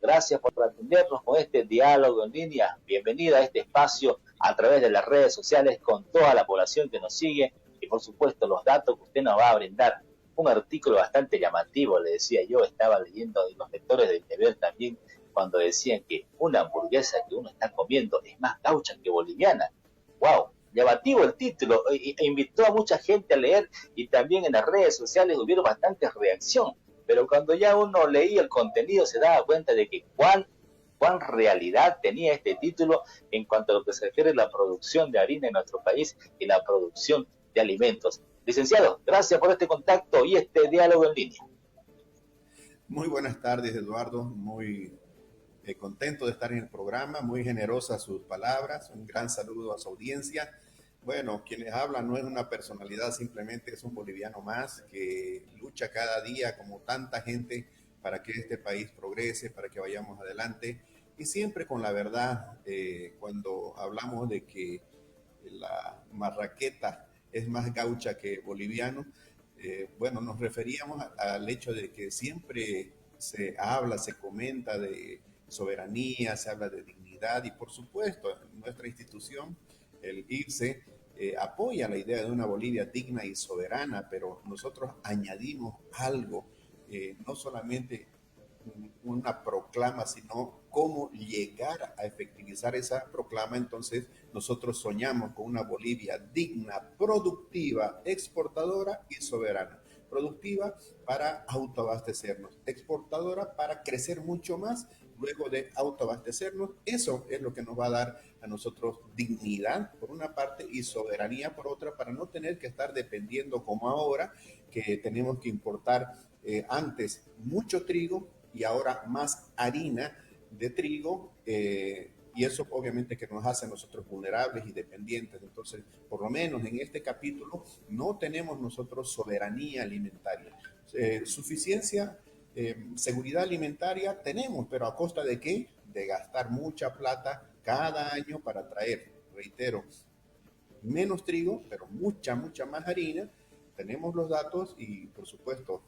Gracias por atendernos con este diálogo en línea. Bienvenida a este espacio a través de las redes sociales con toda la población que nos sigue y por supuesto los datos que usted nos va a brindar. Un artículo bastante llamativo, le decía yo, estaba leyendo de los lectores del interior también cuando decían que una hamburguesa que uno está comiendo es más gaucha que boliviana. ¡Wow! Llamativo el título e invitó a mucha gente a leer y también en las redes sociales hubieron bastantes reacciones, pero cuando ya uno leía el contenido se daba cuenta de que cuán realidad tenía este título en cuanto a lo que se refiere a la producción de harina en nuestro país y la producción de alimentos. Licenciado, gracias por este contacto y este diálogo en línea. Muy buenas tardes, Eduardo. Muy contento de estar en el programa, muy generosas sus palabras. Un gran saludo a su audiencia. Bueno, quienes hablan no es una personalidad, simplemente es un boliviano más que lucha cada día, como tanta gente, para que este país progrese, para que vayamos adelante. Y siempre con la verdad, cuando hablamos de que la marraqueta es más gaucha que boliviano, bueno, nos referíamos al hecho de que siempre se habla, se comenta de soberanía, se habla de dignidad y por supuesto nuestra institución, el IRCE, apoya la idea de una Bolivia digna y soberana, pero nosotros añadimos algo, no solamente una proclama, sino cómo llegar a efectivizar esa proclama. Entonces, nosotros soñamos con una Bolivia digna, productiva, exportadora y soberana. Productiva para autoabastecernos, exportadora para crecer mucho más luego de autoabastecernos. Eso es lo que nos va a dar a nosotros dignidad por una parte y soberanía por otra, para no tener que estar dependiendo como ahora, que tenemos que importar antes mucho trigo y ahora más harina de trigo, y eso obviamente que nos hace a nosotros vulnerables y dependientes. Entonces, por lo menos en este capítulo no tenemos nosotros soberanía alimentaria. Suficiencia, seguridad alimentaria tenemos, pero ¿a costa de qué? De gastar mucha plata cada año para traer, reitero, menos trigo, pero mucha más harina. Tenemos los datos y, por supuesto,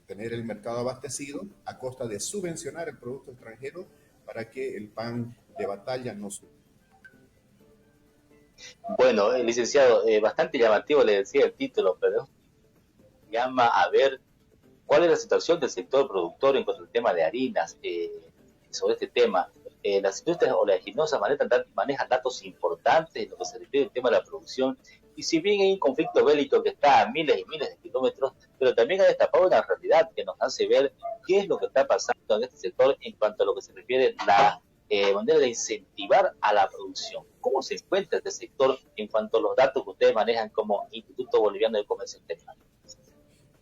tener el mercado abastecido a costa de subvencionar el producto extranjero para que el pan de batalla no suba. Bueno, licenciado, bastante llamativo le decía el título, pero llama a ver cuál es la situación del sector productor en cuanto al tema de harinas. Sobre este tema, las industrias oleaginosas manejan datos importantes en lo que se refiere al tema de la producción. Y si bien hay un conflicto bélico que está a miles y miles de kilómetros, pero también ha destapado una realidad que nos hace ver qué es lo que está pasando en este sector en cuanto a lo que se refiere a la manera de incentivar a la producción. ¿Cómo se encuentra este sector en cuanto a los datos que ustedes manejan como Instituto Boliviano de Comercio Exterior?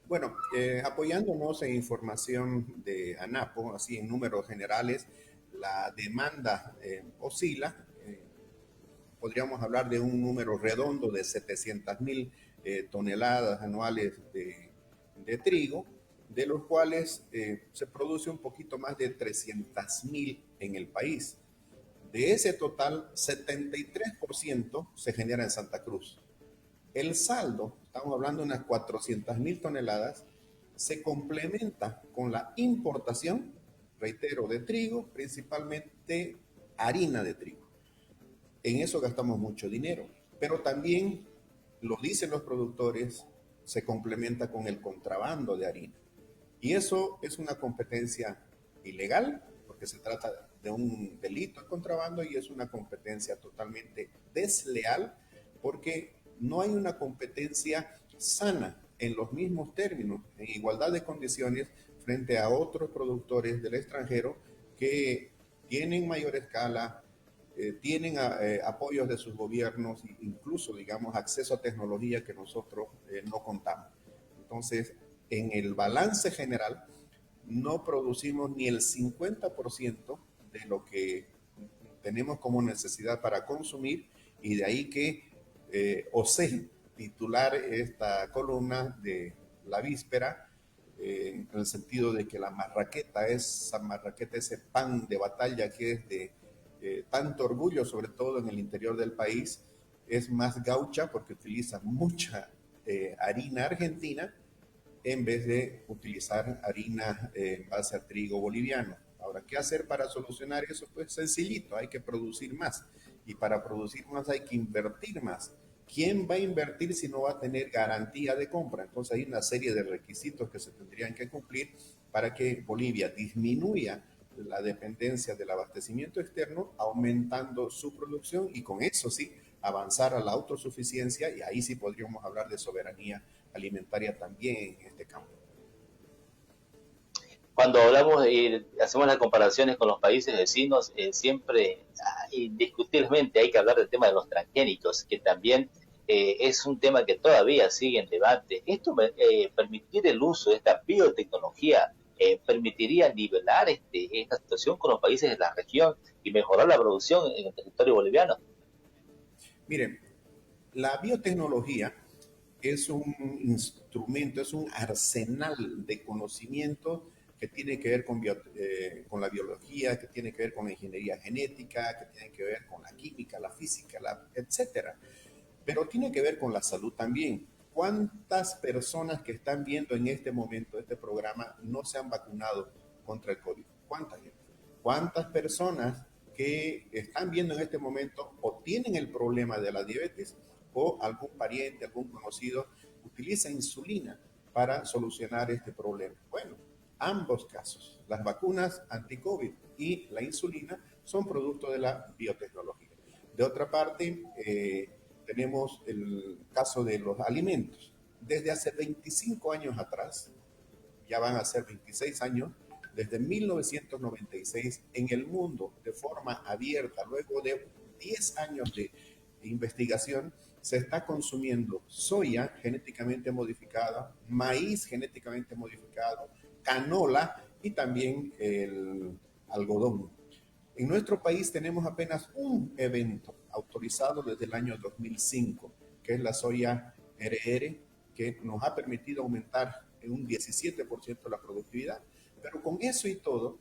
Bueno, apoyándonos en información de ANAPO, así en números generales, la demanda oscila, podríamos hablar de un número redondo de 700.000 toneladas anuales de trigo, de los cuales se produce un poquito más de 300.000 en el país. De ese total, 73% se genera en Santa Cruz. El saldo, estamos hablando de unas 400.000 toneladas, se complementa con la importación, reitero, de trigo, principalmente harina de trigo. En eso gastamos mucho dinero, pero también, lo dicen los productores, se complementa con el contrabando de harina. Y eso es una competencia ilegal, porque se trata de un delito de contrabando, y es una competencia totalmente desleal, porque no hay una competencia sana en los mismos términos, en igualdad de condiciones frente a otros productores del extranjero que tienen mayor escala, tienen apoyos de sus gobiernos, incluso, digamos, acceso a tecnología que nosotros no contamos. Entonces, en el balance general, no producimos ni el 50% de lo que tenemos como necesidad para consumir, y de ahí que osé titular esta columna de la víspera, en el sentido de que la marraqueta, esa marraqueta, ese pan de batalla que es de tanto orgullo, sobre todo en el interior del país, es más gaucha porque utiliza mucha harina argentina en vez de utilizar harina en base a trigo boliviano. Ahora, ¿qué hacer para solucionar eso? Pues sencillito, hay que producir más. Y para producir más hay que invertir más. ¿Quién va a invertir si no va a tener garantía de compra? Entonces hay una serie de requisitos que se tendrían que cumplir para que Bolivia disminuya la dependencia del abastecimiento externo, aumentando su producción y con eso sí avanzar a la autosuficiencia, y ahí sí podríamos hablar de soberanía alimentaria también en este campo. Cuando hablamos y hacemos las comparaciones con los países vecinos, siempre, indiscutiblemente, hay que hablar del tema de los transgénicos, que también es un tema que todavía sigue en debate. Esto, permitir el uso de esta biotecnología, permitiría nivelar esta situación con los países de la región y mejorar la producción en el territorio boliviano. Miren, la biotecnología es un instrumento, es un arsenal de conocimiento que tiene que ver con la biología, que tiene que ver con la ingeniería genética, que tiene que ver con la química, la física, etcétera. Pero tiene que ver con la salud también. ¿Cuántas personas que están viendo en este momento este programa no se han vacunado contra el COVID? ¿Cuánta gente? ¿Cuántas personas que están viendo en este momento o tienen el problema de la diabetes o algún pariente, algún conocido utiliza insulina para solucionar este problema? Bueno, ambos casos, las vacunas anti-COVID y la insulina, son producto de la biotecnología. De otra parte, tenemos el caso de los alimentos. Desde hace 25 años atrás, ya van a ser 26 años, desde 1996 en el mundo, de forma abierta, luego de 10 años de investigación, se está consumiendo soya genéticamente modificada, maíz genéticamente modificado, canola y también el algodón. En nuestro país tenemos apenas un evento autorizado desde el año 2005, que es la soya RR, que nos ha permitido aumentar en un 17% la productividad. Pero con eso y todo,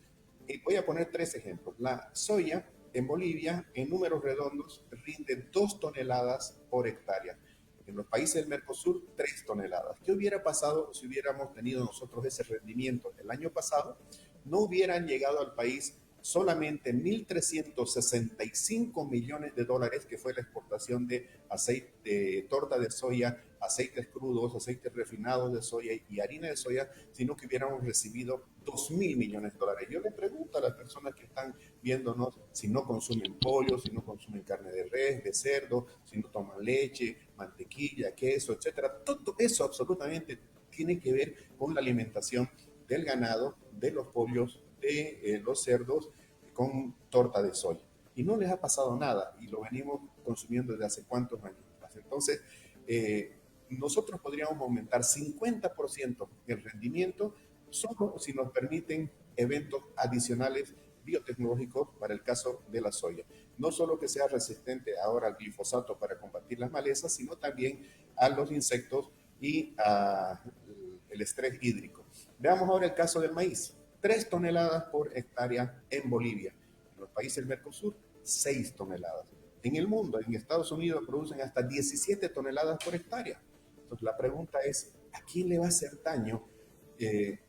voy a poner tres ejemplos. La soya en Bolivia, en números redondos, rinde 2 toneladas por hectárea. En los países del Mercosur, 3 toneladas. ¿Qué hubiera pasado si hubiéramos tenido nosotros ese rendimiento el año pasado? No hubieran llegado al país solamente 1.365 millones de dólares, que fue la exportación de aceite, de torta de soya, aceites crudos, aceites refinados de soya y harina de soya, sino que hubiéramos recibido 2.000 millones de dólares. Yo le pregunto a las personas que están viéndonos si no consumen pollo, si no consumen carne de res, de cerdo, si no toman leche, mantequilla, queso, etcétera. Todo eso absolutamente tiene que ver con la alimentación del ganado, de los pollos, de los cerdos, con torta de soya. Y no les ha pasado nada y lo venimos consumiendo desde hace cuántos años. Entonces, nosotros podríamos aumentar 50% el rendimiento solo si nos permiten eventos adicionales biotecnológicos para el caso de la soya. No solo que sea resistente ahora al glifosato para combatir las malezas, sino también a los insectos y al estrés hídrico. Veamos ahora el caso del maíz. 3 toneladas por hectárea en Bolivia. En los países del Mercosur, 6 toneladas. En el mundo, en Estados Unidos, producen hasta 17 toneladas por hectárea. Entonces, la pregunta es, ¿a quién le va a hacer daño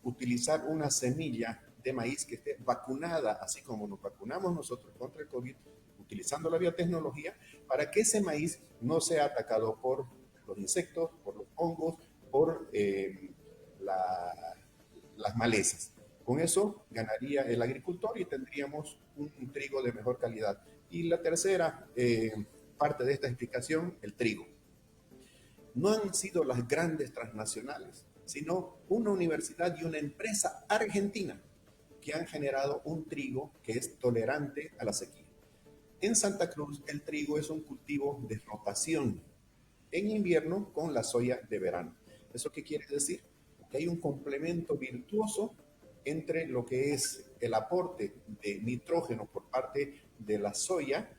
utilizar una semilla de maíz que esté vacunada, así como nos vacunamos nosotros contra el COVID, utilizando la biotecnología, para que ese maíz no sea atacado por los insectos, por los hongos, por las malezas? Con eso ganaría el agricultor y tendríamos un trigo de mejor calidad. Y la tercera parte de esta explicación, el trigo. No han sido las grandes transnacionales, sino una universidad y una empresa argentina que han generado un trigo que es tolerante a la sequía. En Santa Cruz, el trigo es un cultivo de rotación en invierno con la soya de verano. ¿Eso qué quiere decir? Que hay un complemento virtuoso entre lo que es el aporte de nitrógeno por parte de la soya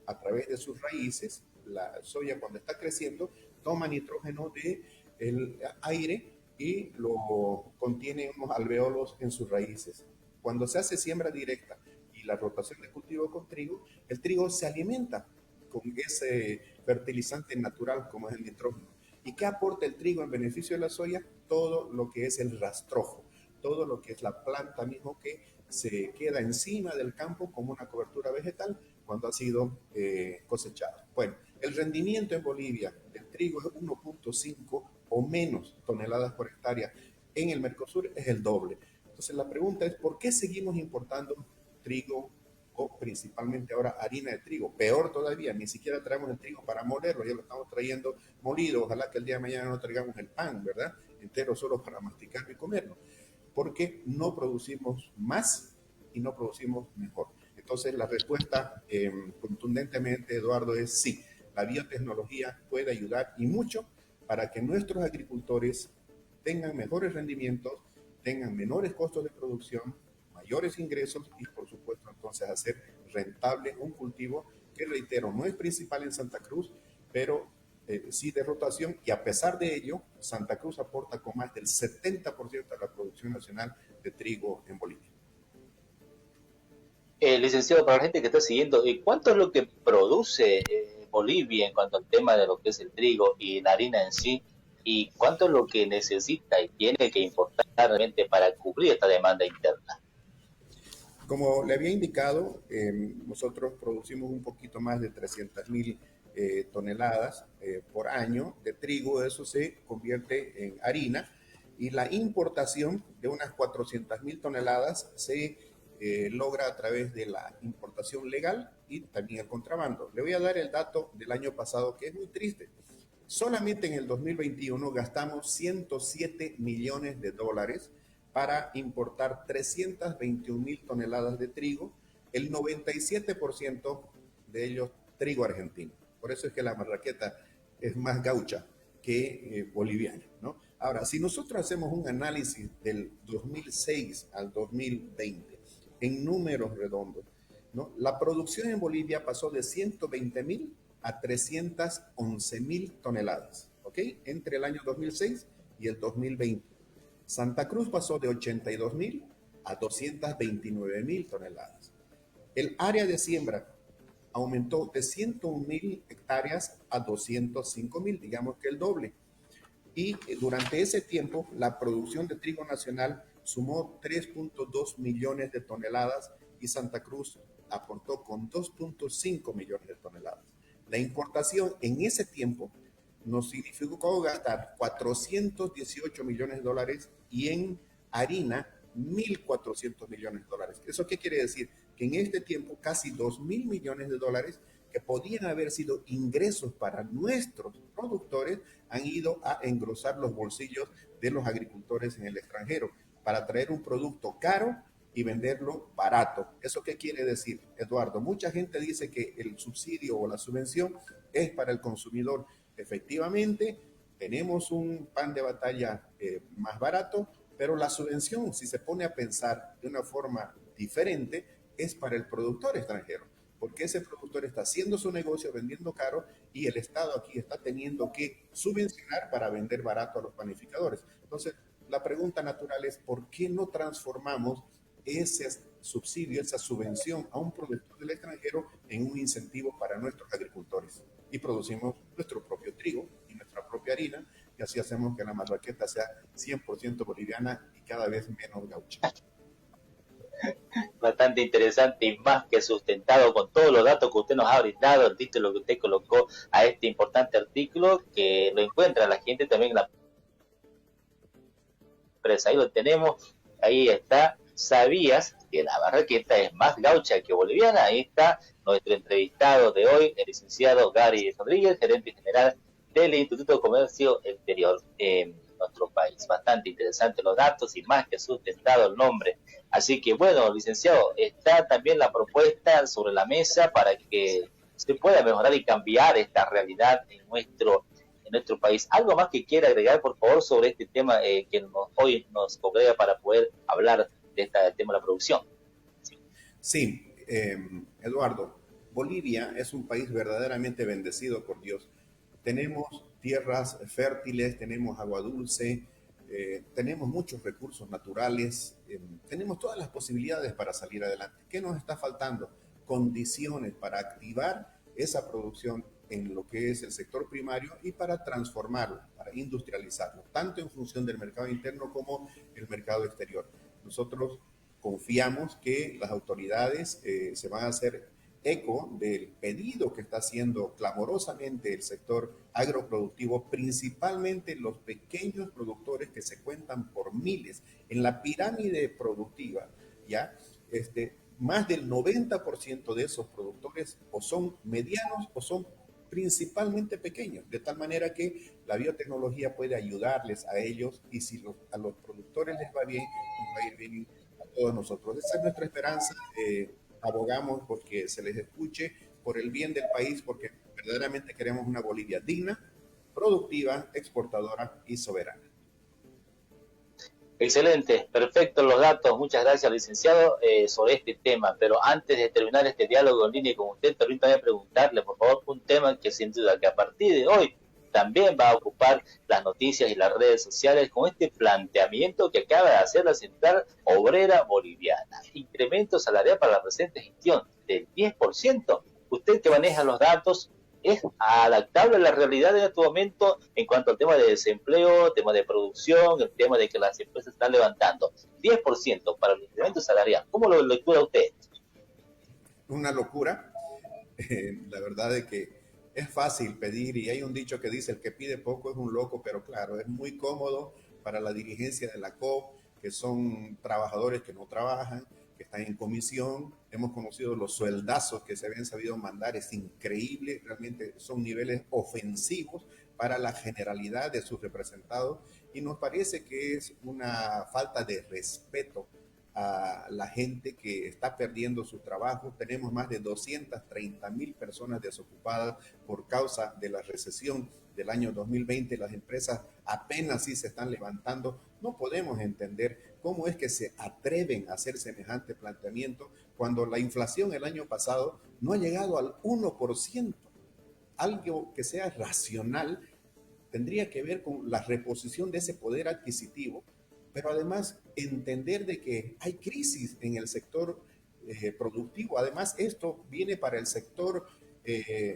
a través de sus raíces. La soya, cuando está creciendo, toma nitrógeno del aire y lo contiene en unos alveolos en sus raíces. Cuando se hace siembra directa y la rotación de cultivo con trigo, el trigo se alimenta con ese fertilizante natural como es el nitrógeno. ¿Y qué aporta el trigo en beneficio de la soya? Todo lo que es el rastrojo, todo lo que es la planta mismo que se queda encima del campo como una cobertura vegetal cuando ha sido cosechado. Bueno, el rendimiento en Bolivia del trigo es 1.5 o menos toneladas por hectárea. En el Mercosur es el doble. Entonces la pregunta es, ¿por qué seguimos importando trigo o principalmente ahora harina de trigo? Peor todavía, ni siquiera traemos el trigo para molerlo, ya lo estamos trayendo molido. Ojalá que el día de mañana no traigamos el pan, ¿verdad? Entero solo para masticarlo y comerlo. Porque no producimos más y no producimos mejor. Entonces la respuesta contundentemente, Eduardo, es sí. La biotecnología puede ayudar y mucho para que nuestros agricultores tengan mejores rendimientos, tengan menores costos de producción, mayores ingresos y por supuesto entonces hacer rentable un cultivo que, reitero, no es principal en Santa Cruz, pero sí de rotación, y a pesar de ello, Santa Cruz aporta con más del 70% de la producción nacional de trigo en Bolivia. Licenciado, para la gente que está siguiendo, ¿cuánto es lo que produce Bolivia en cuanto al tema de lo que es el trigo y la harina en sí? ¿Y cuánto es lo que necesita y tiene que importar realmente para cubrir esta demanda interna? Como le había indicado, nosotros producimos un poquito más de 300.000 toneladas por año de trigo. Eso se convierte en harina, y la importación de unas 400.000 toneladas se logra a través de la importación legal y también el contrabando. Le voy a dar el dato del año pasado, que es muy triste. Solamente en el 2021 gastamos 107 millones de dólares para importar 321.000 toneladas de trigo, el 97% de ellos trigo argentino. Por eso es que la marraqueta es más gaucha que boliviana, ¿no? Ahora, si nosotros hacemos un análisis del 2006 al 2020 en números redondos, ¿no? La producción en Bolivia pasó de 120.000 a 311.000 toneladas, ¿ok? Entre el año 2006 y el 2020. Santa Cruz pasó de 82.000 a 229.000 toneladas. El área de siembra aumentó de 101.000 hectáreas a 205.000, digamos que el doble. Y durante ese tiempo, la producción de trigo nacional sumó 3.2 millones de toneladas y Santa Cruz aportó con 2.5 millones de toneladas. La importación en ese tiempo nos significó gastar 418 millones de dólares y en harina 1.400 millones de dólares. ¿Eso qué quiere decir? Que en este tiempo casi 2.000 millones de dólares que podían haber sido ingresos para nuestros productores han ido a engrosar los bolsillos de los agricultores en el extranjero para traer un producto caro y venderlo barato. ¿Eso qué quiere decir, Eduardo? Mucha gente dice que el subsidio o la subvención es para el consumidor. Efectivamente, tenemos un pan de batalla más barato, pero la subvención, si se pone a pensar de una forma diferente, es para el productor extranjero, porque ese productor está haciendo su negocio vendiendo caro y el Estado aquí está teniendo que subvencionar para vender barato a los panificadores. Entonces, la pregunta natural es, ¿por qué no transformamos ese subsidio, esa subvención a un productor del extranjero en un incentivo para nuestros agricultores? Y producimos nuestro propio trigo y nuestra propia harina, y así hacemos que la marraqueta sea 100% boliviana y cada vez menos gaucha. Bastante interesante y más que sustentado con todos los datos que usted nos ha brindado, el título que usted colocó a este importante artículo, que lo encuentra la gente también en la empresa. Ahí lo tenemos, ahí está. ¿Sabías que la barraqueta es más gaucha que boliviana? Ahí está nuestro entrevistado de hoy, el licenciado Gary Rodríguez, gerente general del Instituto de Comercio Exterior en nuestro país. Bastante interesante los datos y más que sustentado el nombre. Así que bueno, licenciado, está también la propuesta sobre la mesa para que se pueda mejorar y cambiar esta realidad en nuestro país. ¿Algo más que quiera agregar, por favor, sobre este tema que hoy nos congrega para poder hablar de este tema de la producción? Sí, Eduardo, Bolivia es un país verdaderamente bendecido por Dios. Tenemos tierras fértiles, tenemos agua dulce, tenemos muchos recursos naturales, tenemos todas las posibilidades para salir adelante. ¿Qué nos está faltando? Condiciones para activar esa producción en lo que es el sector primario y para transformarlo, para industrializarlo, tanto en función del mercado interno como el mercado exterior. Nosotros confiamos que las autoridades se van a hacer eco del pedido que está haciendo clamorosamente el sector agroproductivo, principalmente los pequeños productores que se cuentan por miles. En la pirámide productiva, ¿ya? Más del 90% de esos productores o son medianos o son principalmente pequeños, de tal manera que la biotecnología puede ayudarles a ellos y si a los productores les va bien, nos va a ir bien a todos nosotros. Esa es nuestra esperanza. Abogamos porque se les escuche, por el bien del país, porque verdaderamente queremos una Bolivia digna, productiva, exportadora y soberana. Excelente, perfecto los datos. Muchas gracias, licenciado, sobre este tema. Pero antes de terminar este diálogo en línea con usted, permítame preguntarle, por favor, un tema que sin duda que a partir de hoy también va a ocupar las noticias y las redes sociales con este planteamiento que acaba de hacer la Central Obrera Boliviana. Incremento salarial para la presente gestión del 10%. Usted que maneja los datos, ¿es adaptable a la realidad en este momento en cuanto al tema de desempleo, tema de producción, el tema de que las empresas están levantando? 10% para el incremento salarial. ¿Cómo lo lectura usted? Una locura. La verdad es que es fácil pedir y hay un dicho que dice el que pide poco es un loco, pero claro, es muy cómodo para la dirigencia de la COP, que son trabajadores que no trabajan, que están en comisión. Hemos conocido los sueldazos que se habían sabido mandar, es increíble, realmente son niveles ofensivos para la generalidad de sus representados y nos parece que es una falta de respeto a la gente que está perdiendo su trabajo. Tenemos más de 230,000 personas desocupadas por causa de la recesión del año 2020. Las empresas apenas sí se están levantando. No podemos entender cómo es que se atreven a hacer semejante planteamiento cuando la inflación el año pasado no ha llegado al 1%. Algo que sea racional tendría que ver con la reposición de ese poder adquisitivo, pero además entender de que hay crisis en el sector productivo. Además, esto viene para el sector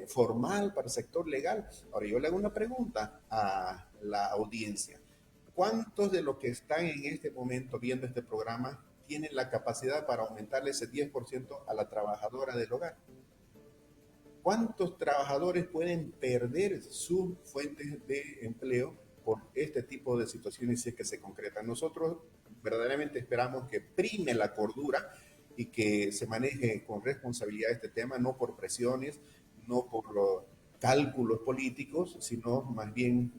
formal, para el sector legal. Ahora, yo le hago una pregunta a la audiencia. ¿Cuántos de los que están en este momento viendo este programa tienen la capacidad para aumentarle ese 10% a la trabajadora del hogar? ¿Cuántos trabajadores pueden perder sus fuentes de empleo por este tipo de situaciones si es que se concretan? Nosotros verdaderamente esperamos que prime la cordura y que se maneje con responsabilidad este tema, no por presiones, no por los cálculos políticos, sino más bien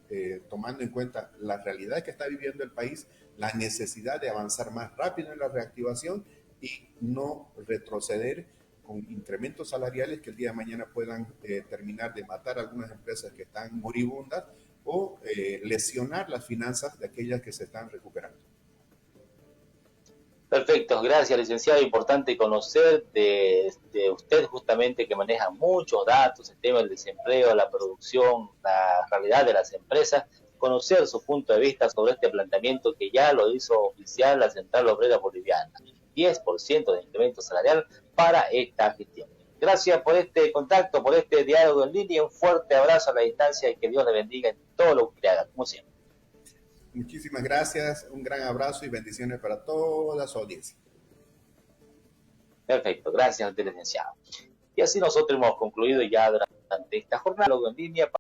tomando en cuenta la realidad que está viviendo el país, la necesidad de avanzar más rápido en la reactivación y no retroceder con incrementos salariales que el día de mañana puedan terminar de matar a algunas empresas que están moribundas o lesionar las finanzas de aquellas que se están recuperando. Perfecto, gracias, licenciado. Importante conocer de usted justamente que maneja muchos datos, el tema del desempleo, la producción, la realidad de las empresas, conocer su punto de vista sobre este planteamiento que ya lo hizo oficial la Central Obrera Boliviana. 10% de incremento salarial para esta gestión. Gracias por este contacto, por este diálogo en línea. Un fuerte abrazo a la distancia y que Dios le bendiga en todo lo que haga, como siempre. Muchísimas gracias, un gran abrazo y bendiciones para toda su audiencia. Perfecto, gracias, licenciado. Y así nosotros hemos concluido ya durante esta jornada en línea.